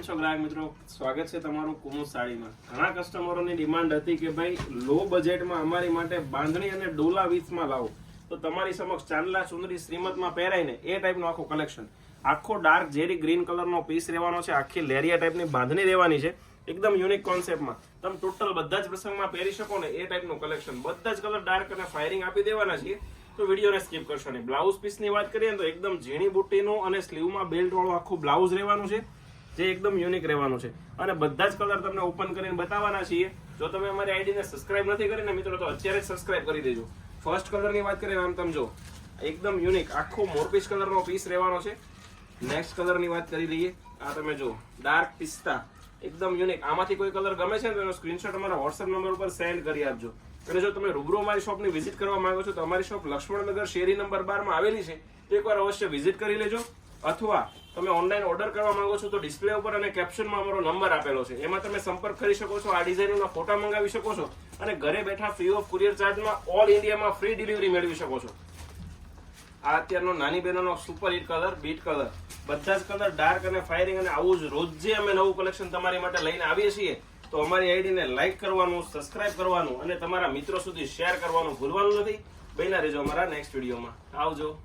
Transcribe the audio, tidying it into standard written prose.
ગ્રાહક મિત્રો, સ્વાગત છે તમારું કુમુદ સાડીમાં. ઘણા કસ્ટમરોની ડિમાન્ડ હતી કે ભાઈ લો બજેટમાં અમારી માટે બાંધણી અને ડોલા વીસમાં લાવો. તો તમારી સમક્ષ ચાંદલા ચુંદડી શ્રીમતમાં પહેરાઈને એ ટાઈપનું આખું કલેક્શન, આખો ડાર્ક ઝેરી ગ્રીન કલરનો પીસ રહેવાનો છે, આખી લેરિયા ટાઈપની બાંધણી રહેવાની છે, એકદમ યુનિક કોન્સેપ્ટમાં. તમે ટોટલ બધા જ પ્રસંગમાં પહેરી શકો ને એ ટાઈપનું કલેક્શન, બધા જ કલર ડાર્ક અને ફાયરિંગ આપી દેવાના છીએ. તો વિડીયોને સ્કીપ કરશો નહીં. બ્લાઉઝ પીસની વાત કરીએ તો એકદમ ઝીણી બુટ્ટીનું અને સ્લીવમાં બેલ્ટ વાળું આખું બ્લાઉઝ રહેવાનું છે, જે એકદમ યુનિક રહેવાનું છે. અને બધા જ કલર તમને ઓપન કરીને બતાવવાના છીએ. જો તમે અમારી આઈડીને સબસ્ક્રાઇબ નથી કરીને મિત્રો, તો અત્યારે જ સબસ્ક્રાઇબ કરી દેજો. ફર્સ્ટ કલરની વાત કરીએ આમ તમે જો, એકદમ યુનિક આખો મોરપીસ કલરનો પીસ રહેવાનો છે. નેક્સ્ટ કલરની વાત કરી દઈએ, આ તમે જો ડાર્ક પિસ્તા, એકદમ યુનિક. આમાંથી કોઈ કલર ગમે છે ને તો એનો સ્ક્રીનશોટ અમારા વોટ્સએપ નંબર ઉપર સેન્ડ કરી આપજો. અને જો તમે રૂબરૂ અમારી શોપની વિઝિટ કરવા માંગો છો તો અમારી શોપ લક્ષ્મણનગર શેરી નંબર 12 માં આવેલી છે. તો એકવાર અવશ્ય વિઝિટ કરી લેજો. અથવા તમે ઓનલાઈન ઓર્ડર કરવા માંગો છો તો ડિસ્પ્લે ઉપર અને કેપ્શનમાં અમારો નંબર આપેલો છે, એમાં તમે સંપર્ક કરી શકો છો. આ ડિઝાઇનના ફોટા મંગાવી શકો છો અને ઘરે બેઠા ફ્રી ઓફ કુરિયર ચાર્જમાં ઓલ ઇન્ડિયામાં ફ્રી ડિલિવરી મેળવી શકો છો. આ અત્યારનો નાની બહેનોનો super hit colour, beet colour, બધા જ કલર ડાર્ક અને ફાયરિંગ. અને આવું જ રોજે અમે નવું કલેક્શન તમારી માટે લઈને આવીએ છીએ. તો અમારી આઈડીને લાઈક કરવાનું, સબસ્ક્રાઇબ કરવાનું અને તમારા મિત્રો સુધી શેર કરવાનું ભૂલવાનું નથી. બન્યા રહેજો અમારા નેક્સ્ટ વિડીયોમાં. આવજો.